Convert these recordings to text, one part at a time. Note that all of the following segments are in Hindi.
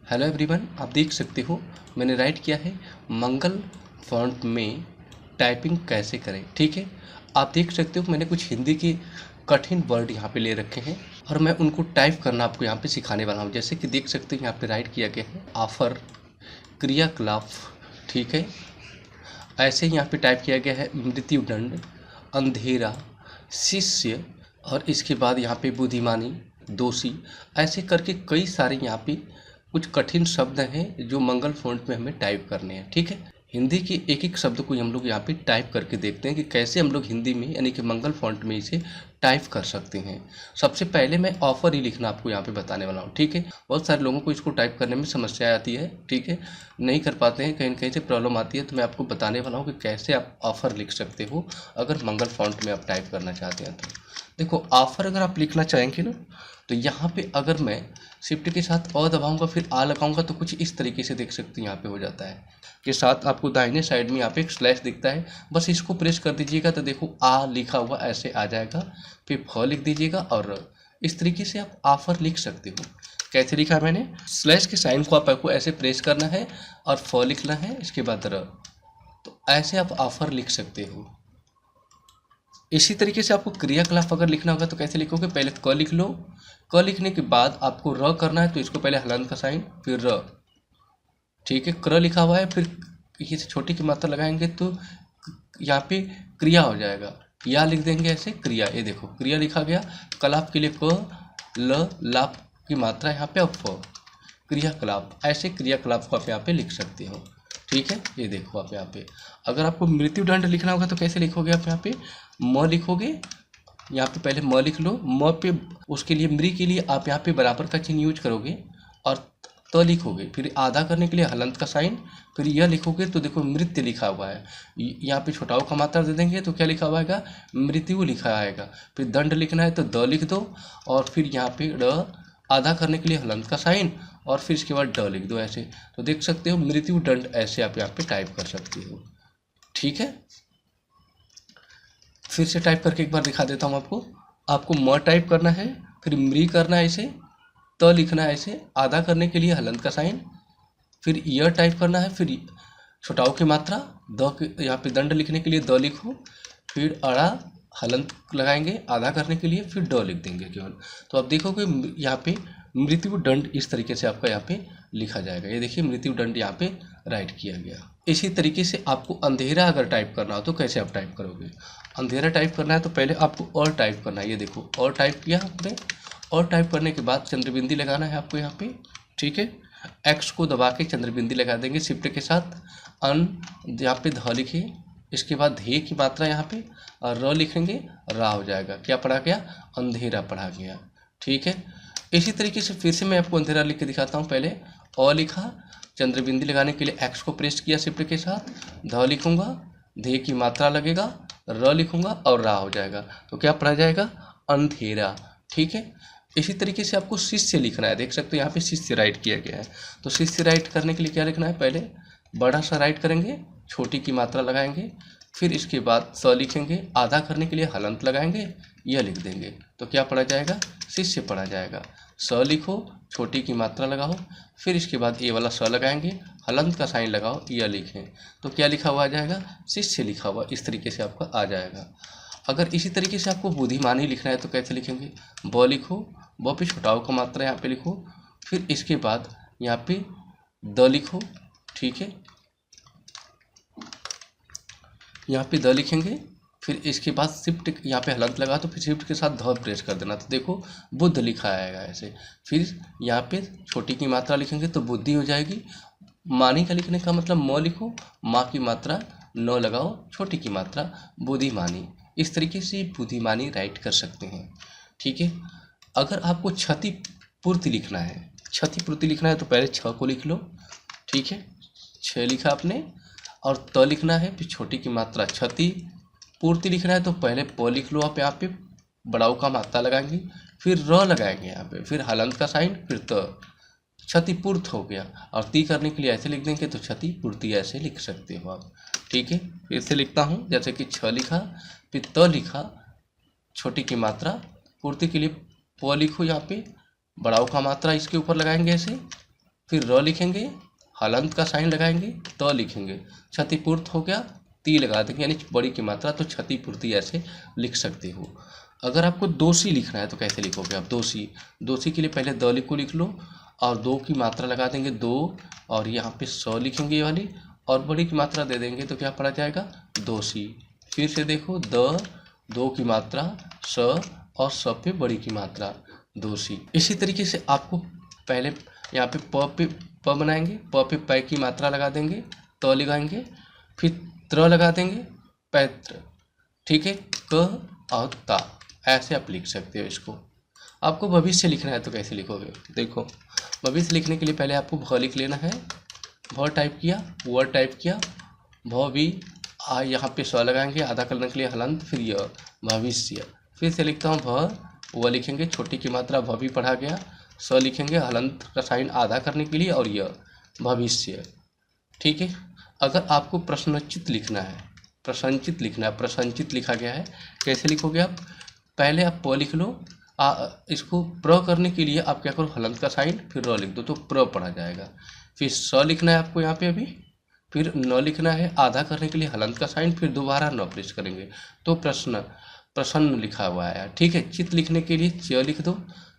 हेलो एवरीवन, आप देख सकते हो मैंने राइट किया है मंगल फॉन्ट में टाइपिंग कैसे करें। ठीक है, आप देख सकते हो मैंने कुछ हिंदी के कठिन वर्ड यहाँ पे ले रखे हैं और मैं उनको टाइप करना आपको यहाँ पे सिखाने वाला हूँ। जैसे कि देख सकते हो यहाँ पे राइट किया गया है ऑफर, क्रियाकलाप। ठीक है, ऐसे ही यहाँ पे टाइप किया गया है मृत्युदंड, अंधेरा, शिष्य और इसके बाद यहाँ पे बुद्धिमानी, दोषी। ऐसे करके कई सारे यहाँ पे कुछ कठिन शब्द हैं जो मंगल फॉन्ट में हमें टाइप करने हैं। ठीक है, हिंदी के एक एक शब्द को हम लोग यहाँ पे टाइप करके देखते हैं कि कैसे हम लोग हिंदी में यानी कि मंगल फॉन्ट में इसे टाइप कर सकते हैं। सबसे पहले मैं ऑफर ही लिखना आपको यहाँ पे बताने वाला हूँ। ठीक है, बहुत सारे लोगों को इसको टाइप करने में समस्या आती है। ठीक है, नहीं कर पाते हैं, कहीं न कहीं से प्रॉब्लम आती है, तो मैं आपको बताने वाला हूँ कि कैसे आप ऑफर लिख सकते हो अगर मंगल फॉन्ट में आप टाइप करना चाहते हैं। तो देखो, ऑफर अगर आप लिखना चाहेंगे ना, तो यहाँ पे अगर मैं शिफ्ट के साथ अ दबाऊंगा फिर आ लगाऊंगा तो कुछ इस तरीके से देख सकते हैं यहाँ पे हो जाता है। के साथ आपको दाहिने साइड में यहाँ पे एक स्लैश दिखता है, बस इसको प्रेस कर दीजिएगा तो देखो आ लिखा हुआ ऐसे आ जाएगा। फिर फ लिख दीजिएगा और इस तरीके से आप ऑफर लिख सकते हो। कैसे लिखा मैंने, स्लैश के साइन को आपको ऐसे प्रेस करना है और फ लिखना है, इसके बाद र। तो ऐसे आप ऑफर लिख सकते हो। इसी तरीके से आपको क्रियाकलाप अगर लिखना होगा तो कैसे लिखोगे, पहले क लिख लो, क लिखने के बाद आपको र करना है तो इसको पहले हलन का साइन फिर र। ठीक है, क्र लिखा हुआ है, फिर ये छोटी की मात्रा लगाएंगे तो यहाँ पे क्रिया हो जाएगा, या लिख देंगे ऐसे क्रिया। ये देखो क्रिया लिखा गया। कलाप के लिए क ल लाप की मात्रा यहाँ पे फ, क्रियाकलाप। ऐसे क्रियाकलाप को आप यहाँ पे लिख सकते हो। ठीक है, ये देखो आप यहाँ पे अगर आपको मृत्युदंड लिखना होगा तो कैसे लिखोगे, आप यहाँ पे म लिखोगे, यहाँ पे पहले म लिख लो, म पे उसके लिए मृ के लिए आप यहाँ पे बराबर का चिन्ह यूज करोगे और त लिखोगे, फिर आधा करने के लिए हलंत का साइन, फिर यह लिखोगे तो देखो मृत्यु लिखा हुआ है। यहाँ पे छोटाओ का मात्रा दे देंगे तो क्या लिखा हुआ है, मृत्यु लिखा आएगा। फिर दंड लिखना है तो द लिख दो और फिर यहाँ पे ड, आधा करने के लिए हलंत का साइन और फिर इसके बाद ड लिख दो ऐसे। तो देख सकते हो मृत्यु दंड ऐसे आप यहाँ पे टाइप कर सकते हो। ठीक है, फिर से टाइप करके एक बार दिखा देता हूँ आपको। आपको म टाइप करना है, फिर मृ करना है ऐसे, त लिखना है ऐसे, आधा करने के लिए हलंत का साइन, फिर य टाइप करना है, फिर छोटाओ की मात्रा, द के यहाँ पे दंड लिखने के लिए द लिखो, फिर अड़ा हलंत लगाएंगे आधा करने के लिए, फिर ड लिख देंगे केवल। तो आप देखोगे यहाँ पे मृत्यु दंड इस तरीके से आपका यहाँ पे लिखा जाएगा। ये देखिए मृत्यु दंड यहाँ पे राइट किया गया। इसी तरीके से आपको अंधेरा अगर टाइप करना हो तो कैसे आप टाइप करोगे, अंधेरा टाइप करना है तो पहले आपको और टाइप करना है। ये देखो और टाइप किया आपने, और टाइप करने के बाद चंद्रबिंदी लगाना है आपको यहाँ पे। ठीक है, एक्स को दबा के चंद्रबिंदी लगा देंगे शिफ्ट के साथ। अन यहाँ पे ध लिखिए, इसके बाद धे की मात्रा यहाँ पे और र लिखेंगे, रा हो जाएगा। क्या पढ़ा गया, अंधेरा पढ़ा गया। ठीक है, इसी तरीके से फिर से मैं आपको अंधेरा लिख के दिखाता हूँ। पहले अ लिखा, चंद्रबिंदी लगाने के लिए एक्स को प्रेस किया शिफ्ट के साथ, ध लिखूंगा, धे की मात्रा लगेगा, र लिखूंगा और रा हो जाएगा। तो क्या पढ़ा जाएगा, अंधेरा। ठीक है, इसी तरीके से आपको शिष्य लिखना है। देख सकते हो यहाँ पे शिष्य राइट किया गया है। तो शिष्य राइट करने के लिए क्या लिखना है, पहले बड़ा सा राइट करेंगे, छोटी की मात्रा लगाएंगे, फिर इसके बाद स लिखेंगे, आधा करने के लिए हलंत लगाएंगे, यह लिख देंगे। तो क्या पढ़ा जाएगा, शिष्य पढ़ा जाएगा। स लिखो, छोटी की मात्रा लगाओ, फिर इसके बाद ये वाला स लगाएंगे, हलंत का साइन लगाओ, यह लिखें। तो क्या लिखा हुआ आ जाएगा, शिष्य लिखा हुआ इस तरीके से आपका आ जाएगा। अगर इसी तरीके से आपको बुद्धिमानी लिखना है तो कैसे लिखेंगे, ब लिखो, ब पे छोटाओ का मात्रा यहाँ पे लिखो, फिर इसके बाद यहाँ पे द लिखो। ठीक है, यहाँ पे द लिखेंगे, फिर इसके बाद शिफ्ट यहाँ पे हलंत लगा तो फिर शिफ्ट के साथ ध प्रेस कर देना। तो देखो बुद्ध लिखा आएगा ऐसे। फिर यहाँ पे छोटी की मात्रा लिखेंगे तो बुद्धि हो जाएगी। मानी का लिखने का मतलब म लिखो, माँ की मात्रा न लगाओ, छोटी की मात्रा बुद्धिमानी। इस तरीके से बुद्धिमानी राइट कर सकते हैं। ठीक है, अगर आपको क्षतिपूर्ति लिखना है, क्षतिपूर्ति लिखना है तो पहले छ को लिख लो। ठीक है, छ लिखा आपने और त लिखना है, फिर छोटी की मात्रा क्षति पूर्ति लिखना है तो पहले प लिख लो आप यहाँ पे, बड़ाऊ का मात्रा लगाएंगे, फिर र लगाएंगे यहाँ पे, फिर हलंत का साइन, फिर त, क्षतिपूर्त हो गया। और ती करने के लिए ऐसे लिख देंगे तो क्षतिपूर्ति ऐसे लिख सकते हो आप। ठीक है, फिर से लिखता हूँ, जैसे कि छ लिखा, फिर त लिखा, छोटी की मात्रा, पूर्ति के लिए प लिखो, यहाँ पे बड़ाऊ का मात्रा इसके ऊपर लगाएंगे ऐसे, फिर र लिखेंगे, हलंत का साइन लगाएंगे, त लिखेंगे, क्षतिपूर्त हो गया, ती लगा देंगे, यानी बड़ी की मात्रा, तो क्षतिपूर्ति ऐसे लिख सकते हो। अगर आपको दोषी लिखना है तो कैसे लिखोगे आप? दोषी, दोषी के लिए पहले द को लिख लो और दो की मात्रा लगा देंगे दो, और यहाँ पे स लिखेंगे ये वाली, और बड़ी की मात्रा दे देंगे तो क्या पड़ा जाएगा? दोषी। फिर से देखो, दो की मात्रा, स और स पे बड़ी की मात्रा, दोषी। इसी तरीके से आपको पहले यहाँ पे प बनाएंगे, प पे पै की मात्रा लगा देंगे, त लगाएंगे, फिर त्र लगा देंगे, पैत्र, ठीक है, क और ता, ऐसे आप लिख सकते हो इसको। आपको भविष्य लिखना है तो कैसे लिखोगे? देखो, भविष्य लिखने के लिए पहले आपको भ लिख लेना है, भ टाइप किया, व टाइप किया, भ भी आ, यहाँ पे स लगाएंगे आधा करने के लिए हलंत, फिर य, भविष्य। फिर से लिखता हूँ, भ व लिखेंगे, छोटी की मात्रा भ भी पढ़ा गया, स लिखेंगे हलंत का साइन आधा करने के लिए, और य, भविष्य, ठीक है। अगर आपको प्रश्नचित लिखना है, प्रसंचित लिखना है, प्रसंचित लिखा गया है, कैसे लिखोगे आप? पहले आप प लिख लो, इसको प्र करने के लिए आप क्या करो? हलंत का साइन, फिर र लिख दो तो प्र पढ़ा जाएगा। फिर स लिखना है आपको यहाँ पे अभी, फिर न लिखना है, आधा करने के लिए हलंत का साइन, फिर दोबारा न प्रेस करेंगे तो प्रसन्न लिखा हुआ है, ठीक है। चित लिखने के लिए च लिख दो,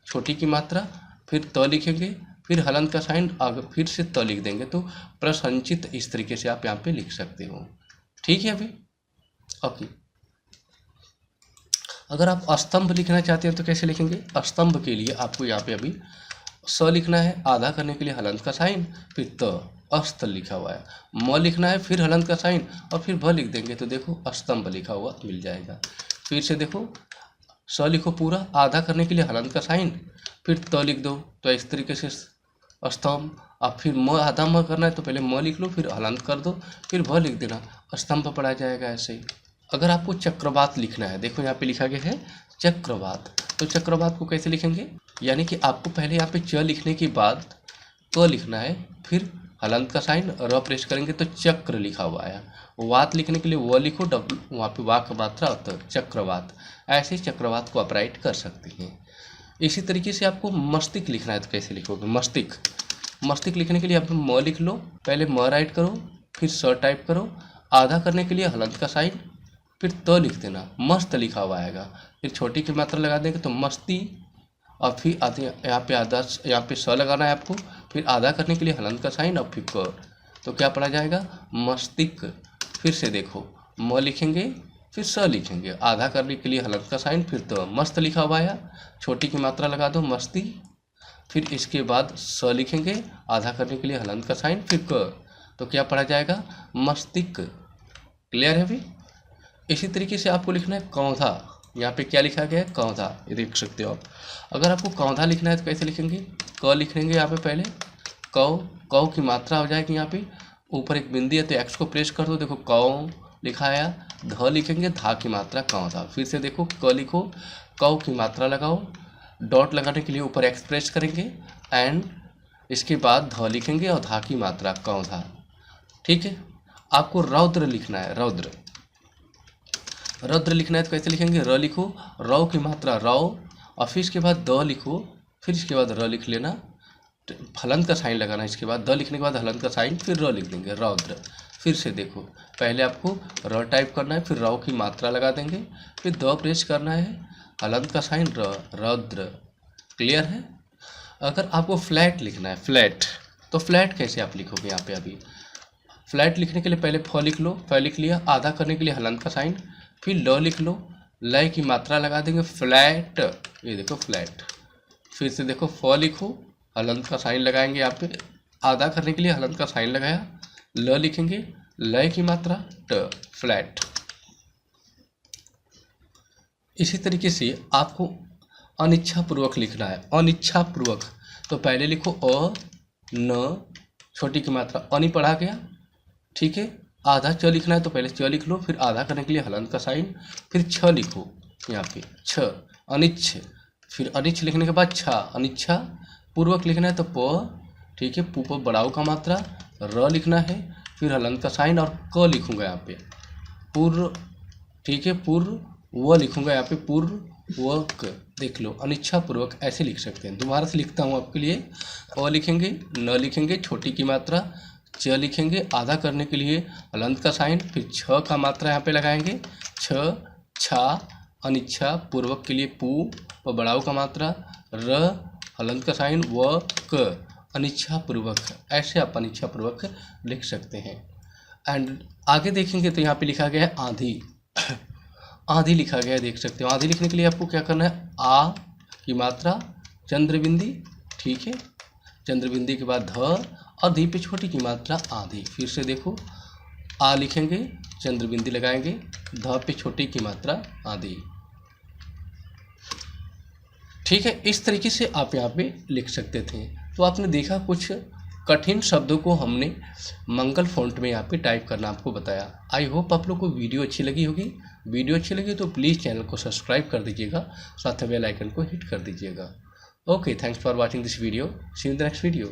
छोटी की मात्रा, फिर त लिखेंगे, फिर हलंत का साइन, आगे फिर से त लिख देंगे तो प्रसंचित। इस तरीके से आप यहाँ पे लिख सकते हो, ठीक है। अभी ओके, अगर आप स्तंभ लिखना चाहते हैं तो कैसे लिखेंगे? स्तंभ के लिए आपको यहाँ पे अभी स लिखना है, आधा करने के लिए हलंत का साइन, फिर त, अस्त लिखा हुआ है, म लिखना है, फिर हलंत का साइन, और फिर भ लिख देंगे तो देखो स्तंभ लिखा हुआ मिल जाएगा। फिर से देखो, स लिखो पूरा, आधा करने के लिए हलंत का साइन, फिर त लिख दो, तो इस तरीके से स्तंभ। अब फिर म आधा म करना है तो पहले म लिख लो, फिर हलंत कर दो, फिर भ लिख देना, स्तंभ पढ़ा जाएगा ऐसे ही। अगर आपको चक्रवात लिखना है, देखो यहाँ पे लिखा गया है चक्रवात, तो चक्रवात को कैसे लिखेंगे? यानी कि आपको पहले यहाँ पे च लिखने के बाद क लिखना है, फिर हलंत का साइन, र प्रेस करेंगे तो चक्र लिखा हुआ है। वात लिखने के लिए व लिखो, डब्ल्यू वहाँ पे वा का मात्रा होता है, चक्रवात। ऐसे ही चक्रवात को आप राइट कर सकते हैं। इसी तरीके से आपको मस्तिष्क लिखना है तो कैसे लिखोगे? मस्तिष्क लिखने के लिए आप म लिख लो, पहले म राइट करो, फिर स टाइप करो, आधा करने के लिए हलंत का साइन, फिर त लिख देना, मस्त लिखा हुआ आएगा, फिर छोटी की मात्रा लगा देंगे तो मस्ती, और फिर आधे यहाँ पे आधा, यहाँ पे स लगाना है आपको, फिर आधा करने के लिए हलंत का साइन, और फिर क, तो क्या पढ़ा जाएगा? मस्तिष्क। फिर से देखो, म लिखेंगे, फिर स लिखेंगे, आधा करने के लिए हलंत का साइन, फिर त, मस्त लिखा हुआ है, छोटी की मात्रा लगा दो, मस्ती, फिर इसके बाद स लिखेंगे, आधा करने के लिए हलंत का साइन, फिर क, तो क्या पढ़ा जाएगा? मस्तिष्क। क्लियर है अभी? इसी तरीके से आपको लिखना है कौंधा, यहाँ पे क्या लिखा गया है? कौंधा, ये देख सकते हो आप। अगर आपको कौंधा लिखना है तो कैसे लिखेंगे? क लिखेंगे यहाँ पे पहले, कौ की मात्रा हो जाएगी, यहाँ पे ऊपर एक बिंदी है तो एक्स को प्रेस कर दो, देखो कौ लिखा है, ध लिखेंगे, धा की मात्रा कौंधा। फिर से देखो, क लिखो, कौ की मात्रा लगाओ, डॉट लगाने के लिए ऊपर एक्स प्रेस करेंगे, एंड इसके बाद ध लिखेंगे और धा की मात्रा कौंधा, ठीक है। आपको रौद्र लिखना है, रौद्र लिखना है तो कैसे लिखेंगे? र लिखो, रौ की मात्रा रौ, और फिर इसके बाद द लिखो, फिर इसके बाद र लिख लेना, हलंत का साइन लगाना, इसके बाद द लिखने के बाद हलंत का साइन, फिर र लिख देंगे, रौद्र। फिर से देखो, पहले आपको र टाइप करना है, फिर रौ की मात्रा लगा देंगे, फिर द प्रेस करना है, हलंत का साइन, र, रौद्र। क्लियर है? अगर आपको फ्लैट लिखना है, फ्लैट, तो फ्लैट कैसे आप लिखोगे? यहाँ पे अभी फ्लैट लिखने के लिए पहले फ लिख लो, फ लिख लिया, आधा करने के लिए हलंत का साइन, फिर ल लिख लो, लय की मात्रा लगा देंगे, फ्लैट, ये देखो फ्लैट। फिर से देखो, फ लिखो, हलंत का साइन लगाएंगे, यहाँ पे आधा करने के लिए हलंत का साइन लगाया, ल लिखेंगे, लय की मात्रा ट, फ्लैट। इसी तरीके से आपको अनिच्छापूर्वक लिखना है, अनिच्छापूर्वक, तो पहले लिखो अ न, छोटी की मात्रा अनि पढ़ा गया, ठीक है। आधा च लिखना है तो पहले च लिख लो, फिर आधा करने के लिए हलंत का साइन, फिर छ लिखो, यहाँ पे छ, अनिच्छ, फिर अनिच्छ लिखने के बाद छा, अनिच्छा पूर्वक लिखना है तो प, ठीक है, पू पर बड़ाऊ का मात्रा, र लिखना है, फिर हलंत का साइन, और क लिखूंगा यहाँ पे पूर्व, ठीक है, पूर्व, व लिखूंगा यहाँ पे पूर्व, वर्क, देख लो अनिच्छापूर्वक ऐसे लिख सकते हैं। दोबारा से लिखता हूँ आपके लिए। अ लिखेंगे, न लिखेंगे, छोटी की मात्रा, च लिखेंगे आधा करने के लिए हलंत का साइन, फिर छ का मात्रा यहाँ पे लगाएंगे, छ, छा, अनिच्छा पूर्वक के लिए पू व बड़ाऊ का मात्रा, र हलंत का साइन, व क अनिच्छा पूर्वक। ऐसे आप अनिच्छा पूर्वक लिख सकते हैं। एंड आगे देखेंगे तो यहाँ पे लिखा गया है आंधी। आंधी लिखा गया है, देख सकते हो। आंधी लिखने के लिए आपको क्या करना है, आ की मात्रा, चंद्रबिंदी, ठीक है, चंद्रबिंदी के बाद ध और धी पे छोटी की मात्रा आधी। फिर से देखो, आ लिखेंगे, चंद्रबिंदी लगाएंगे, ध पे छोटी की मात्रा आधी, ठीक है। इस तरीके से आप यहाँ पे लिख सकते थे। तो आपने देखा कुछ कठिन शब्दों को हमने मंगल फॉन्ट में यहाँ पे टाइप करना आपको बताया। आई होप आप लोग को वीडियो अच्छी लगी होगी। वीडियो अच्छी लगी तो प्लीज़ चैनल को सब्सक्राइब कर दीजिएगा, साथ में बेल आइकन को हिट कर दीजिएगा। Okay, thanks for watching this video. See you in the next video.